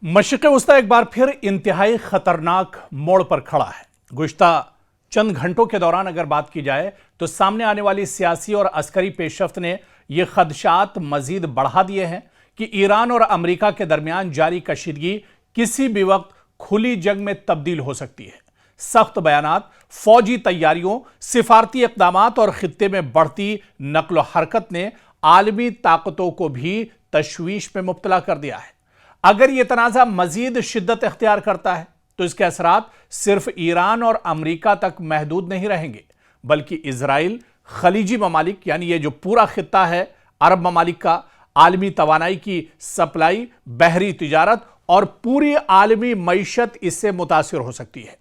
मशरिक़ वस्ता एक बार फिर इंतहाई खतरनाक मोड़ पर खड़ा है। गुज़िश्ता चंद घंटों के दौरान अगर बात की जाए तो सामने आने वाली सियासी और अस्करी पेशरफ्त ने यह खदशात मजीद बढ़ा दिए हैं कि ईरान और अमेरिका के दरमियान जारी कशीदगी किसी भी वक्त खुली जंग में तब्दील हो सकती है। सख्त बयानात, फौजी तैयारियों, सिफारती इक़दामात और खित्ते में बढ़ती नक्ल हरकत ने आलमी ताकतों को भी तशवीश में मुब्तला कर दिया है। अगर यह तनाज़ा मजीद शिद्दत इख्तियार करता है तो इसके असरात सिर्फ ईरान और अमेरिका तक महदूद नहीं रहेंगे, बल्कि इजराइल, खलीजी ममालिक यानी ये जो पूरा खित्ता है अरब ममालिक का, आलमी तवानाई की सप्लाई, बहरी तिजारत और पूरी आलमी मईशत इससे मुतासिर हो सकती है।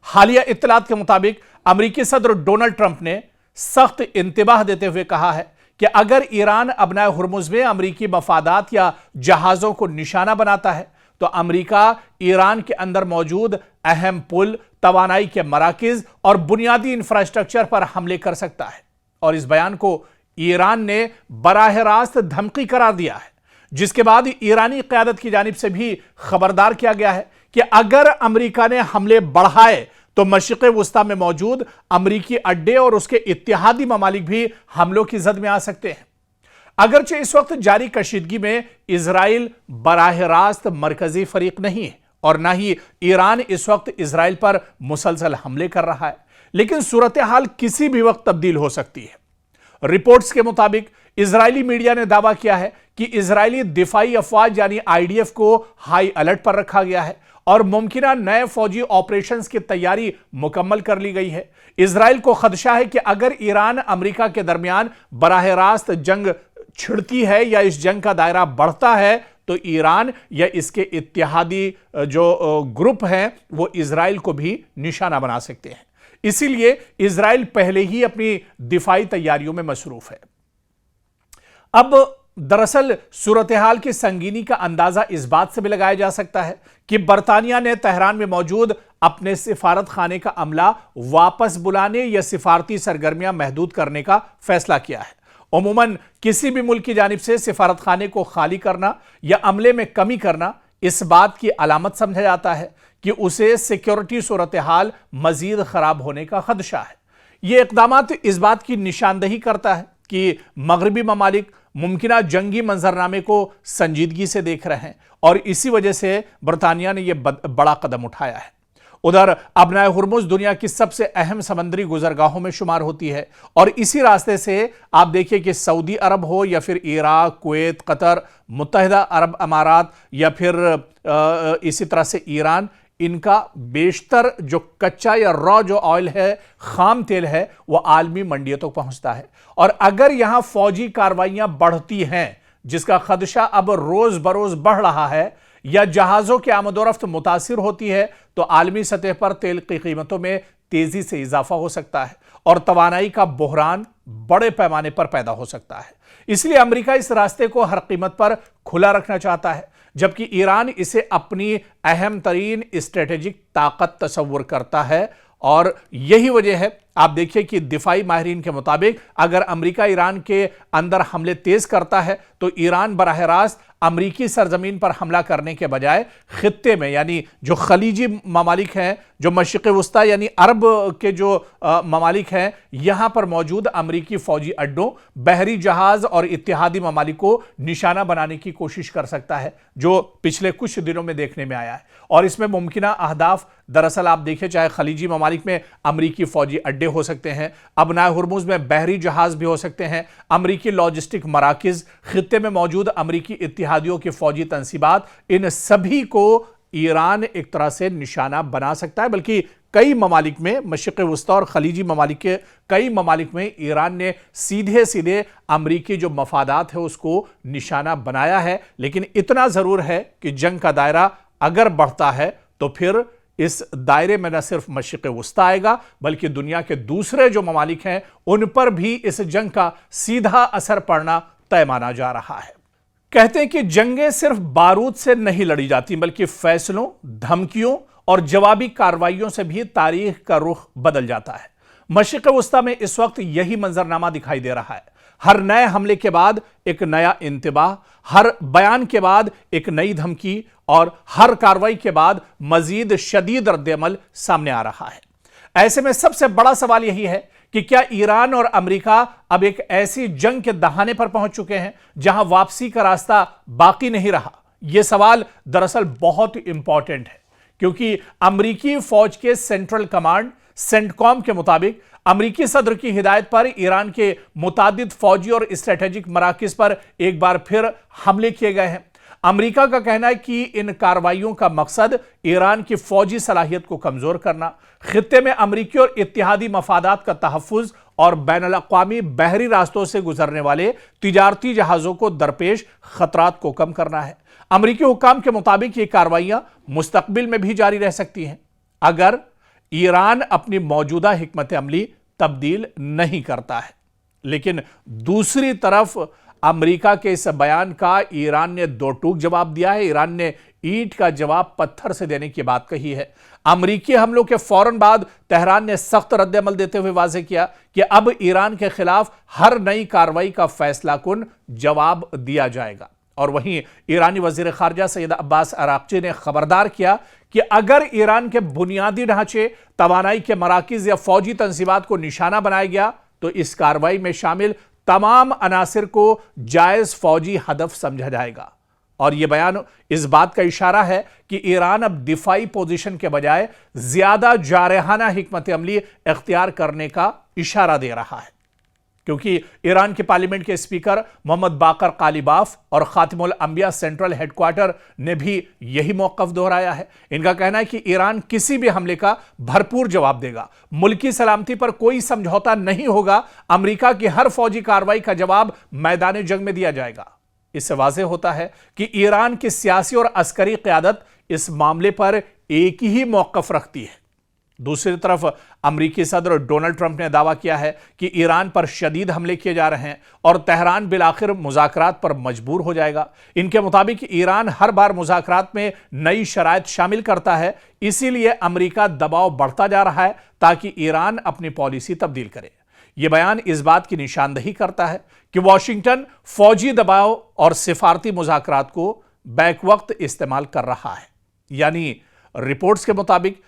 हालिया इत्तलात के मुताबिक अमेरिकी सदर डोनाल्ड ट्रंप ने सख्त इंतबाह देते हुए कहा है कि अगर ईरान अबनाए हुर्मुज़ में अमेरिकी मफादात या जहाज़ों को निशाना बनाता है तो अमेरिका ईरान के अंदर मौजूद अहम पुल, तवानाई के मराकिज और बुनियादी इंफ्रास्ट्रक्चर पर हमले कर सकता है। और इस बयान को ईरान ने बराह रास्त धमकी करार दिया है, जिसके बाद ईरानी क़यादत की जानिब से भी खबरदार किया गया है कि अगर अमेरिका ने हमले बढ़ाए तो मशरिक़ वस्ता में मौजूद अमेरिकी अड्डे और उसके इत्तेहादी ममालिक भी हमलों की जद में आ सकते हैं। अगरचे इस वक्त जारी कशीदगी में इजराइल बराह रास्त मरकजी फरीक नहीं है और ना ही ईरान इस वक्त इजराइल पर मुसलसल हमले कर रहा है, लेकिन सूरत हाल किसी भी वक्त तब्दील हो सकती है। रिपोर्ट्स के मुताबिक इजरायली मीडिया ने दावा किया है कि इजरायली दिफाई अफवाज यानी आईडीएफ को हाई अलर्ट पर रखा गया है और मुमकिना नए फौजी ऑपरेशंस की तैयारी मुकम्मल कर ली गई है। इजराइल को खदशा है कि अगर ईरान अमेरिका के दरमियान बराह रास्त जंग छिड़ती है या इस जंग का दायरा बढ़ता है तो ईरान या इसके इत्तेहादी जो ग्रुप हैं वो इजराइल को भी निशाना बना सकते हैं। इसीलिए इजराइल पहले ही अपनी दिफाई तैयारियों में मसरूफ है। अब दरअसल सूरत हाल की संगीनी का अंदाजा इस बात से भी लगाया जा सकता है कि बरतानिया ने तेहरान में मौजूद अपने सिफारत खाने का अमला वापस बुलाने या सिफारती सरगर्मियां महदूद करने का फैसला किया है। उमूमन किसी भी मुल्क की जानिब से सिफारत खाने को खाली करना या अमले में कमी करना इस बात की अलामत समझा जाता है कि उसे सिक्योरिटी सूरत हाल मजीद खराब होने का खदशा है। यह इकदामात इस बात की निशानदही करता है कि मगरबी ममालिक मुमकिना जंगी मंजरनामे को संजीदगी से देख रहे हैं और इसी वजह से बरतानिया ने यह बड़ा कदम उठाया है। उधर अबनाए हुर्मुज़ दुनिया की सबसे अहम समंदरी गुजरगाहों में शुमार होती है और इसी रास्ते से आप देखिए कि सऊदी अरब हो या फिर इराक, कुवैत, कतर, मुत्तहिदा अरब अमारात या फिर इसी तरह से ईरान, इनका बेशतर जो कच्चा या रॉ जो ऑयल है, खाम तेल है, वह आलमी मंडियों तक पहुंचता है। और अगर यहां फौजी कार्रवाइयां बढ़ती हैं, जिसका खदशा अब रोज बरोज बढ़ रहा है, या जहाजों की आमदोरफ्त मुतासिर होती है तो आलमी सतह पर तेल की कीमतों में तेजी से इजाफा हो सकता है और तवानाई का बहरान बड़े पैमाने पर पैदा हो सकता है। इसलिए अमेरिका इस रास्ते को हर कीमत पर खुला रखना चाहता है, जबकि ईरान इसे अपनी अहम तरीन स्ट्रेटेजिक ताकत तस्वुर करता है। और यही वजह है, आप देखिए कि दिफाई माहिरीन के मुताबिक अगर अमेरिका ईरान के अंदर हमले तेज करता है तो ईरान बराह रास्त अमरीकी सरजमीन पर हमला करने के बजाय खित्ते में यानी जो खलीजी ममालिक हैं, जो मशरिक़ वस्ता यानी अरब के जो ममालिक हैं, यहां पर मौजूद अमरीकी फौजी अड्डों, बहरी जहाज और इत्तेहादी ममालिक को निशाना बनाने की कोशिश कर सकता है, जो पिछले कुछ दिनों में देखने में आया है। और इसमें मुमकिना अहदाफ दरअसल आप देखिए, चाहे खलीजी ममालिक में अमरीकी फौजी अड्डे हो सकते हैं, अबनाए हुर्मुज़ में बहरी जहाज भी हो सकते हैं, अमरीकी लॉजिस्टिक मराकिज, खित्ते में मौजूद अमरीकी इत्तेहादियों की फौजी तंसीबात, इन सभी को ईरान एक तरह से निशाना बना सकता है। बल्कि कई ममालिक में, मशरिक़ वस्ता और खलीजी ममालिक के कई ममालिक में ईरान ने सीधे सीधे अमरीकी जो मफादात है उसको निशाना बनाया है। लेकिन इतना जरूर है कि जंग का दायरा अगर बढ़ता है तो फिर इस दायरे में न सिर्फ मशरिक़ वस्ता आएगा, बल्कि दुनिया के दूसरे जो ममालिक हैं उन पर भी इस जंग का सीधा असर पड़ना तय माना जा रहा है। कहते हैं कि जंगें सिर्फ बारूद से नहीं लड़ी जाती, बल्कि फैसलों, धमकियों और जवाबी कार्रवाइयों से भी तारीख का रुख बदल जाता है। मशरिक़ वस्ता में इस वक्त यही मंजरनामा दिखाई दे रहा है। हर नए हमले के बाद एक नया इंतबाह, हर बयान के बाद एक नई धमकी और हर कार्रवाई के बाद मजीद शदीद रद्द-ए-अमल सामने आ रहा है। ऐसे में सबसे बड़ा सवाल यही है कि क्या ईरान और अमेरिका अब एक ऐसी जंग के दहाने पर पहुंच चुके हैं जहां वापसी का रास्ता बाकी नहीं रहा? यह सवाल दरअसल बहुत इंपॉर्टेंट है, क्योंकि अमेरिकी फौज के सेंट्रल कमांड सेंटकॉम के मुताबिक अमेरिकी सदर की हिदायत पर ईरान के मुतादिद फौजी और स्ट्रेटेजिक मराकिज पर एक बार फिर हमले किए गए हैं। अमेरिका का कहना है कि इन कार्रवाइयों का मकसद ईरान की फौजी सलाहियत को कमजोर करना, खित्ते में अमेरिकी और इत्तेहादी मफादात का तहफ्फुज और बैनुल-अक़वामी बहरी रास्तों से गुजरने वाले तिजारती जहाजों को दरपेश खतरात को कम करना है। अमेरिकी हुक्काम के मुताबिक ये कार्रवाइयां मुस्तकबिल में भी जारी रह सकती हैं अगर ईरान अपनी मौजूदा हिकमत अमली तब्दील नहीं करता है। लेकिन दूसरी तरफ अमेरिका के इस बयान का ईरान ने दो टूक जवाब दिया है। ईरान ने ईंट का जवाब पत्थर से देने की बात कही है। अमेरिकी हमलों के फौरन बाद तेहरान ने सख्त रद्द-ए-अमल देते हुए वाज़ेह किया कि अब ईरान के खिलाफ हर नई कार्रवाई का फैसलाकुन जवाब दिया जाएगा। और वहीं ईरानी वजीर खारजा सैयद अब्बास अराक्ची ने खबरदार किया कि अगर ईरान के बुनियादी ढांचे, तवानाई के मराकिज या फौजी तंजीमात को निशाना बनाया गया तो इस कार्रवाई में शामिल तमाम अनासिर को जायज फौजी हदफ समझा जाएगा। और यह बयान इस बात का इशारा है कि ईरान अब दिफाई पोजीशन के बजाय ज्यादा जारहाना हिकमत अमली इख्तियार करने का इशारा दे रहा है, क्योंकि ईरान के पार्लियामेंट के स्पीकर मोहम्मद बाकर कालिबाफ और खातिमुल अंबिया सेंट्रल हेडक्वार्टर ने भी यही मौक़िफ़ दोहराया है। इनका कहना है कि ईरान किसी भी हमले का भरपूर जवाब देगा, मुल्की सलामती पर कोई समझौता नहीं होगा, अमेरिका की हर फौजी कार्रवाई का जवाब मैदान जंग में दिया जाएगा। इससे वाज़ेह होता है कि ईरान की सियासी और अस्करी क़यादत इस मामले पर एक ही मौक़िफ़ रखती है। दूसरी तरफ अमेरिकी सदर डोनाल्ड ट्रंप ने दावा किया है कि ईरान पर शदीद हमले किए जा रहे हैं और तेहरान बिलाखिर मुज़ाकरात पर मजबूर हो जाएगा। इनके मुताबिक ईरान हर बार मुज़ाकरात में नई शराइत शामिल करता है, इसीलिए अमेरिका दबाव बढ़ता जा रहा है ताकि ईरान अपनी पॉलिसी तब्दील करे। यह बयान इस बात की निशानदही करता है कि वॉशिंगटन फौजी दबाव और सिफारती मुज़ाकरात को बैक वक्त इस्तेमाल कर रहा है। यानी रिपोर्ट्स के मुताबिक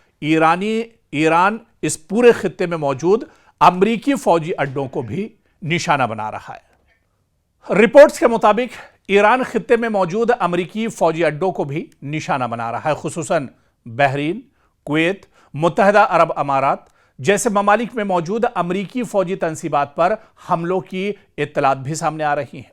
ईरान इस पूरे खित्ते में मौजूद अमेरिकी फौजी अड्डों को भी निशाना बना रहा है। रिपोर्ट्स के मुताबिक ईरान खित्ते में मौजूद अमेरिकी फौजी अड्डों को भी निशाना बना रहा है, खुसूसन बहरीन, कुवैत, मुत्तहिदा अरब अमारात जैसे ममालिक में मौजूद अमेरिकी फौजी तंसीबात पर हमलों की इत्तलात भी सामने आ रही हैं।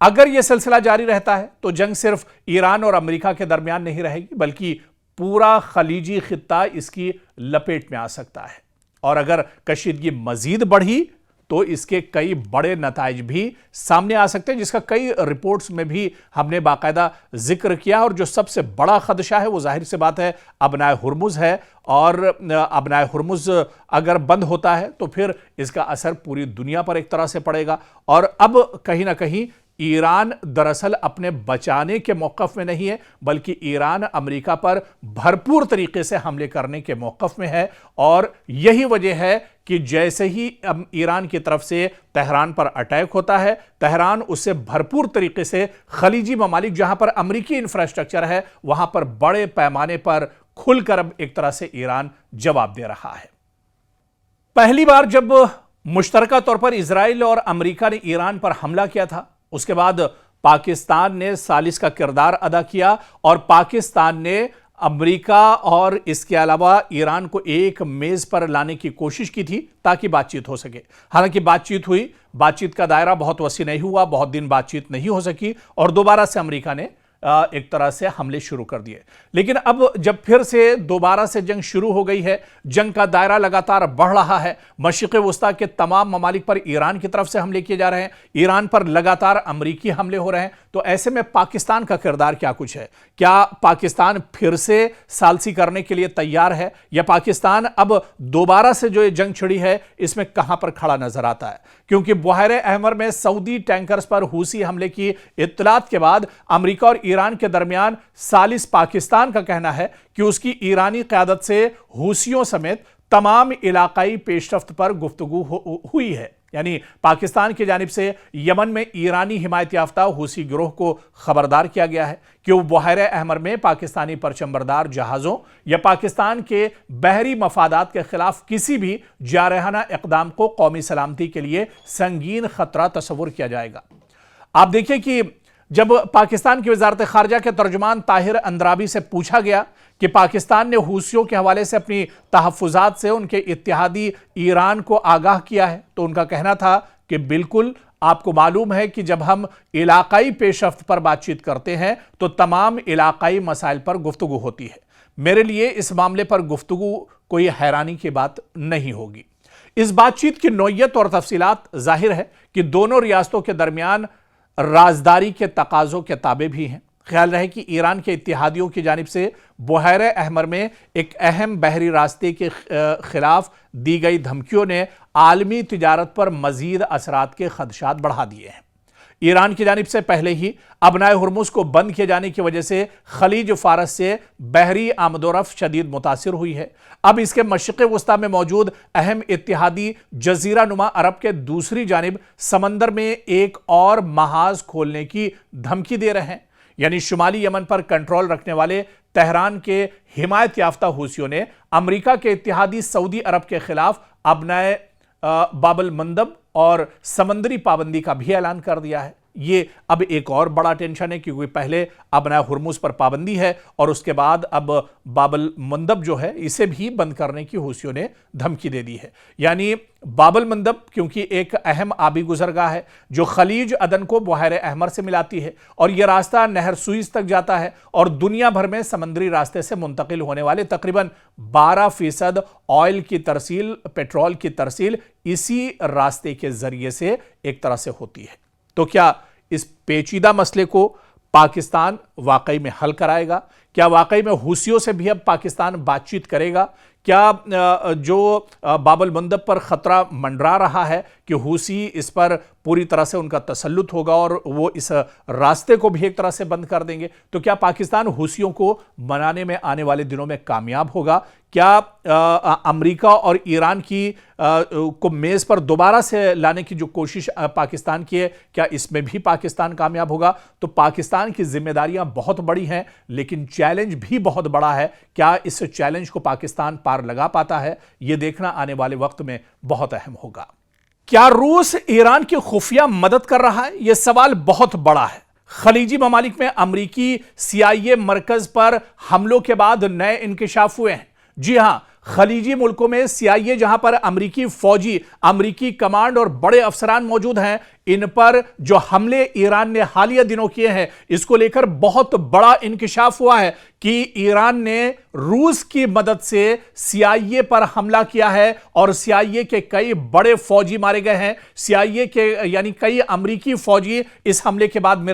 अगर यह सिलसिला जारी रहता है तो जंग सिर्फ ईरान और अमेरिका के दरमियान नहीं रहेगी, बल्कि पूरा खलीजी खित्ता इसकी लपेट में आ सकता है। और अगर कशीदगी मजीद बढ़ी तो इसके कई बड़े नताइज भी सामने आ सकते हैं, जिसका कई रिपोर्ट्स में भी हमने बाकायदा जिक्र किया। और जो सबसे बड़ा खदशा है वो जाहिर सी बात है अबनाए हुर्मुज़ है, और अबनाए हुर्मुज़ अगर बंद होता है तो फिर इसका असर पूरी दुनिया पर एक तरह से पड़ेगा। और अब कहीं ना कहीं ईरान दरअसल अपने बचाने के मौक़िफ़ में नहीं है, बल्कि ईरान अमेरिका पर भरपूर तरीके से हमले करने के मौक़िफ़ में है। और यही वजह है कि जैसे ही ईरान की तरफ से तेहरान पर अटैक होता है, तेहरान उससे भरपूर तरीके से खलीजी ममालिक जहां पर अमेरिकी इंफ्रास्ट्रक्चर है वहां पर बड़े पैमाने पर खुलकर अब एक तरह से ईरान जवाब दे रहा है। पहली बार जब मुश्तरका तौर पर इजराइल और अमेरिका ने ईरान पर हमला किया था, उसके बाद पाकिस्तान ने सालिस का किरदार अदा किया और पाकिस्तान ने अमेरिका और इसके अलावा ईरान को एक मेज पर लाने की कोशिश की थी ताकि बातचीत हो सके। हालांकि बातचीत हुई, बातचीत का दायरा बहुत वसी नहीं हुआ, बहुत दिन बातचीत नहीं हो सकी और दोबारा से अमेरिका ने एक तरह से हमले शुरू कर दिए। लेकिन अब जब फिर से दोबारा से जंग शुरू हो गई है, जंग का दायरा लगातार बढ़ रहा है, मशरिक़ वस्ता के तमाम ममालिक पर ईरान की तरफ से हमले किए जा रहे हैं, ईरान पर लगातार अमेरिकी हमले हो रहे हैं, तो ऐसे में पाकिस्तान का किरदार क्या कुछ है? क्या पाकिस्तान फिर से सालसी करने के लिए तैयार है, या पाकिस्तान अब दोबारा से जो ये जंग छिड़ी है इसमें कहां पर खड़ा नजर आता है? क्योंकि बुहैरे अहमर में सऊदी टैंकर्स पर हूसी हमले की इत्तलात के बाद अमेरिका और ईरान के दरमियान सालिस पाकिस्तान का कहना है कि उसकी ईरानी क़यादत से हूसियों समेत तमाम इलाकाई पेशरफ्त पर गुफ्तगू हुई है। यानी पाकिस्तान की जानिब से यमन में ईरानी हिमायत याफ्ता हूसी गिरोह को खबरदार किया गया है कि वो बहर अहमर में पाकिस्तानी परचमबरदार जहाज़ों या पाकिस्तान के बहरी मफादात के खिलाफ किसी भी जारहाना इक़दाम को कौमी सलामती के लिए संगीन खतरा तस्वुर किया जाएगा। आप देखिए कि जब पाकिस्तान की वजारत खारजा के तर्जुमान ताहिर अंद्राबी से पूछा गया कि पाकिस्तान ने हूसियों के हवाले से अपनी तहफ़्फ़ुज़ात से उनके इत्तेहादी ईरान को आगाह किया है, तो उनका कहना था कि बिल्कुल, आपको मालूम है कि जब हम इलाकाई पेशरफ्त पर बातचीत करते हैं तो तमाम इलाकाई मसाइल पर गुफ्तगू होती है। मेरे लिए इस मामले पर गुफ्तगू कोई हैरानी की बात नहीं होगी। इस बातचीत की नौइयत और तफसीलात जाहिर है कि दोनों रियासतों के दरमियान राजदारी के तकाज़ों के ताबे भी हैं। ख्याल रहे कि ईरान के इत्तेहादियों की जानिब से बहर अहमर में एक अहम बहरी रास्ते के खिलाफ दी गई धमकियों ने आलमी तिजारत पर मजीद असरात के खदशात बढ़ा दिए हैं। ईरान की जानिब से पहले ही अबनाए हुर्मुज़ को बंद किए जाने की वजह से खलीज फारस से बहरी आमदोरफ़्त शदीद मुतासिर हुई है। अब इसके मशरिक़ वस्ता में मौजूद अहम इत्तेहादी जजीरा नुमा अरब के दूसरी जानिब समंदर में एक और महाज खोलने की धमकी दे रहे हैं। यानी शुमाली यमन पर कंट्रोल रखने वाले तेहरान के हिमायत याफ्ता हूसियों ने अमेरिका के इत्तेहादी सऊदी अरब के खिलाफ अबनाए बाबल मंदब और समंदरी पाबंदी का भी ऐलान कर दिया है। ये अब एक और बड़ा टेंशन है क्योंकि पहले अबनाए हुर्मुज़ पर पाबंदी है और उसके बाद अब बाबल मंदब जो है इसे भी बंद करने की हूसियों ने धमकी दे दी है। यानी बाबल मंदब क्योंकि एक अहम आबी गुजरगाह है जो खलीज अदन को बहर अहमर से मिलाती है और यह रास्ता नहर सुइज तक जाता है और दुनिया भर में समंदरी रास्ते से मुंतकिल होने वाले तकरीबन 12% ऑयल की तरसील, पेट्रोल की तरसील इसी रास्ते के जरिए से एक तरह से होती है। तो क्या इस पेचीदा मसले को पाकिस्तान वाकई में हल कराएगा? क्या वाकई में हूसियों से भी अब पाकिस्तान बातचीत करेगा? क्या जो बाबल मंदब पर खतरा मंडरा रहा है कि हूसी इस पर पूरी तरह से उनका तसल्लुत होगा और वो इस रास्ते को भी एक तरह से बंद कर देंगे, तो क्या पाकिस्तान हूसियों को मनाने में आने वाले दिनों में कामयाब होगा? क्या अमेरिका और ईरान की को मेज़ पर दोबारा से लाने की जो कोशिश पाकिस्तान की है, क्या इसमें भी पाकिस्तान कामयाब होगा? तो पाकिस्तान की जिम्मेदारियां बहुत बड़ी हैं लेकिन चैलेंज भी बहुत बड़ा है। क्या इस चैलेंज को पाकिस्तान पार लगा पाता है? यह देखना आने वाले वक्त में बहुत अहम होगा। क्या रूस ईरान की खुफिया मदद कर रहा है? यह सवाल बहुत बड़ा है। खलीजी ममालिक में अमरीकी CIA मरकज पर हमलों के बाद नए इंकिशाफ हुए हैं। जी हां, खलीजी मुल्कों में CIA जहां पर अमरीकी फौजी, अमरीकी कमांड और बड़े अफसरान मौजूद हैं, इन पर जो हमले ईरान ने हालिया दिनों किए हैं, इसको लेकर बहुत बड़ा इंकिशाफ हुआ है कि ईरान ने रूस की मदद से CIA पर हमला किया है और CIA के कई बड़े फौजी मारे गए हैं। CIA के यानी कई अमरीकी फौजी इस हमले के बाद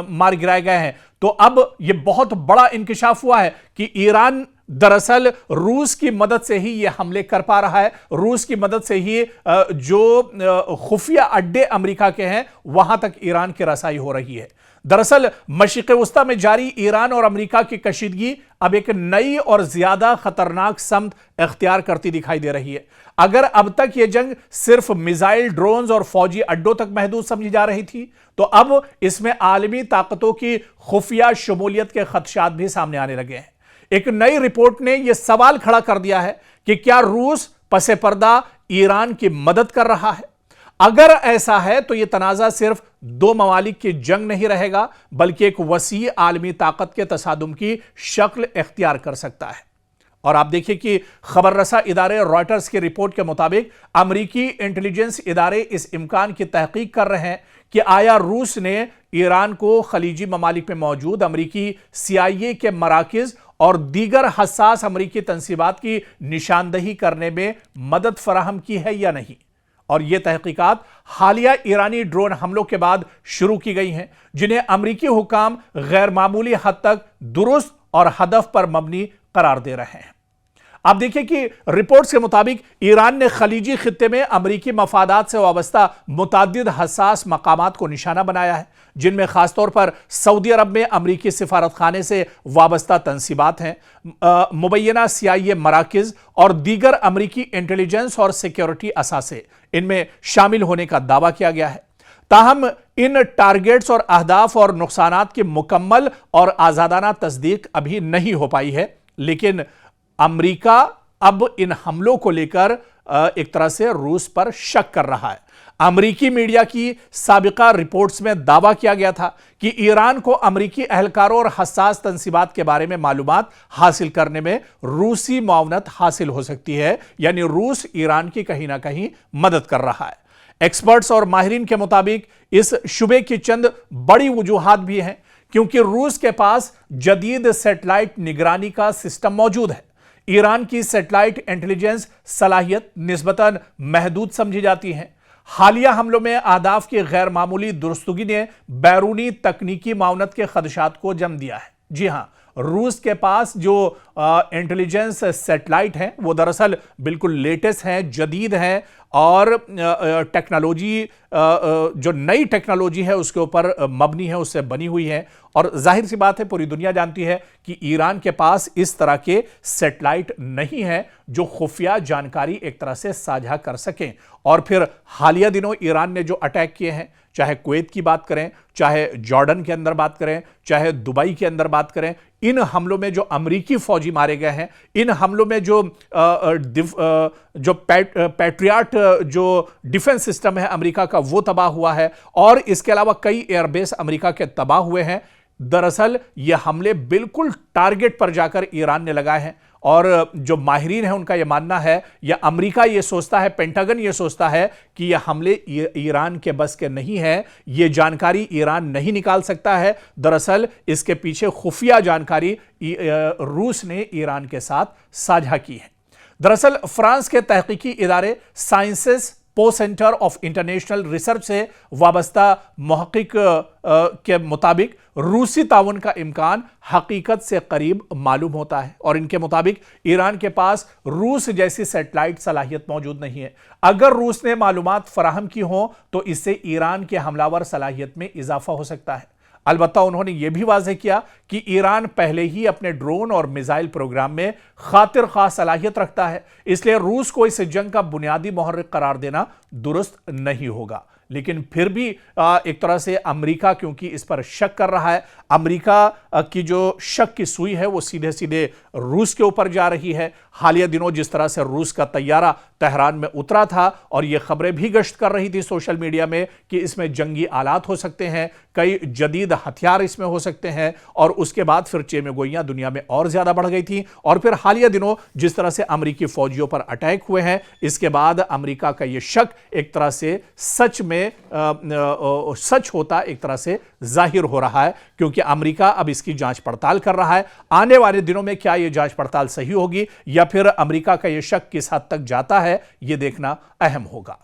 मार गिराए गए हैं। तो अब यह बहुत बड़ा इंकिशाफ हुआ है कि ईरान दरअसल रूस की मदद से ही यह हमले कर पा रहा है। रूस की मदद से ही जो खुफिया अड्डे अमेरिका के हैं वहां तक ईरान की रसाई हो रही है। दरअसल मशरिक़ वस्ता में जारी ईरान और अमेरिका की कशीदगी अब एक नई और ज्यादा खतरनाक समत इख्तियार करती दिखाई दे रही है। अगर अब तक यह जंग सिर्फ मिसाइल, ड्रोन्स और फौजी अड्डों तक महदूद समझी जा रही थी, तो अब इसमें आलमी ताकतों की खुफिया शमूलियत के खदशात भी सामने आने लगे हैं। एक नई रिपोर्ट ने यह सवाल खड़ा कर दिया है कि क्या रूस पसे पर्दा ईरान की मदद कर रहा है? अगर ऐसा है तो यह तनाज़ा सिर्फ दो ममालिक की जंग नहीं रहेगा बल्कि एक वसी आलमी ताकत के तसादुम की शक्ल इख्तियार कर सकता है। और आप देखिए कि खबर रसा इदारे रॉयटर्स की रिपोर्ट के मुताबिक अमरीकी इंटेलिजेंस इदारे इस इम्कान की तहकीक कर रहे हैं कि आया रूस ने ईरान को खलीजी ममालिक में मौजूद अमरीकी CIA के मराकिज और दीगर हसास अमरीकी तंसीबात की निशानदही करने में मदद फराहम की है या नहीं। और यह तहकीकात हालिया ईरानी ड्रोन हमलों के बाद शुरू की गई हैं, जिन्हें अमरीकी हुकाम गैर मामूली हद तक दुरुस्त और हदफ पर मबनी करार दे रहे हैं। आप देखिए कि रिपोर्ट्स के मुताबिक ईरान ने खलीजी खित्ते में अमरीकी मफादात से वाबस्ता मुतअद्दिद हसास मकामात को निशाना बनाया है, जिनमें खासतौर पर सऊदी अरब में अमरीकी सिफारतखाने से वाबस्ता तंसीबात हैं, मुबैना CIA मराकिज और दीगर अमरीकी इंटेलिजेंस और सिक्योरिटी असासे इनमें शामिल होने का दावा किया गया है। ताहम इन टारगेट्स और अहदाफ और नुकसानात की मुकम्मल और आजादाना तस्दीक अभी नहीं हो पाई है, लेकिन अमेरिका अब इन हमलों को लेकर एक तरह से रूस पर शक कर रहा है। अमेरिकी मीडिया की साबिका रिपोर्ट्स में दावा किया गया था कि ईरान को अमेरिकी अहलकारों और हसास तंसीबात के बारे में मालूमात हासिल करने में रूसी मुआवनत हासिल हो सकती है, यानी रूस ईरान की कहीं ना कहीं मदद कर रहा है। एक्सपर्ट्स और माहिरीन के मुताबिक इस शुबे की चंद बड़ी वजूहात भी हैं, क्योंकि रूस के पास जदीद सैटेलाइट निगरानी का सिस्टम मौजूद है। ईरान की सैटेलाइट इंटेलिजेंस सलाहियत निस्बतन महदूद समझी जाती है। हालिया हमलों में अहदाफ की गैर मामूली दुरुस्तगी ने बैरूनी तकनीकी माउनत के खदशात को जन्म दिया है। जी हां, रूस के पास जो इंटेलिजेंस सैटेलाइट हैं वो दरअसल बिल्कुल लेटेस्ट हैं, जदीद हैं और टेक्नोलॉजी जो नई टेक्नोलॉजी है उसके ऊपर मबनी है, उससे बनी हुई है। और जाहिर सी बात है, पूरी दुनिया जानती है कि ईरान के पास इस तरह के सैटेलाइट नहीं है जो खुफिया जानकारी एक तरह से साझा कर सकें। और फिर हालिया दिनों ईरान ने जो अटैक किए हैं, चाहे कुवैत की बात करें, चाहे जॉर्डन के अंदर बात करें, चाहे दुबई के अंदर बात करें, इन हमलों में जो अमरीकी फौजी मारे गए हैं, इन हमलों में जो पैट्रियट जो डिफेंस सिस्टम है अमेरिका का वो तबाह हुआ है, और इसके अलावा कई एयरबेस अमेरिका के तबाह हुए हैं। दरअसल ये हमले बिल्कुल टारगेट पर जाकर ईरान ने लगाए हैं। और जो माहिरीन है उनका यह मानना है, या अमेरिका ये सोचता है, पेंटागन ये सोचता है कि यह हमले ईरान के बस के नहीं है, ये जानकारी ईरान नहीं निकाल सकता है। दरअसल इसके पीछे खुफिया जानकारी रूस ने ईरान के साथ साझा की है। दरअसल फ्रांस के तहकीकी इदारे साइंसेस पो सेंटर ऑफ इंटरनेशनल रिसर्च से वाबस्ता मुहक्किक के मुताबिक रूसी ताउन का इम्कान हकीकत से करीब मालूम होता है, और इनके मुताबिक ईरान के पास रूस जैसी सैटेलाइट सलाहियत मौजूद नहीं है। अगर रूस ने मालूमात फराहम की हो तो इससे ईरान के हमलावर सलाहियत में इजाफा हो सकता है। अलबत्ता उन्होंने यह भी वाज़ेह किया कि ईरान पहले ही अपने ड्रोन और मिसाइल प्रोग्राम में खातिर खास सलाहियत रखता है, इसलिए रूस को इस जंग का बुनियादी मुहर्रिक करार देना दुरुस्त नहीं होगा। लेकिन फिर भी एक तरह से अमेरिका क्योंकि इस पर शक कर रहा है, अमेरिका की जो शक की सुई है वो सीधे सीधे रूस के ऊपर जा रही है। हालिया दिनों जिस तरह से रूस का तैयारा तेहरान में उतरा था और ये खबरें भी गश्त कर रही थी सोशल मीडिया में कि इसमें जंगी आलात हो सकते हैं, कई जदीद हथियार इसमें हो सकते हैं, और उसके बाद फिर चेमेगोइयां दुनिया में और ज्यादा बढ़ गई थी। और फिर हालिया दिनों जिस तरह से अमेरिकी फौजियों पर अटैक हुए हैं, इसके बाद अमेरिका का यह शक एक तरह से सच में सच होता एक तरह से जाहिर हो रहा है, क्योंकि अमेरिका अब इसकी जांच पड़ताल कर रहा है। आने वाले दिनों में क्या यह जांच पड़ताल सही होगी या फिर अमेरिका का यह शक किस हद तक जाता है, यह देखना अहम होगा।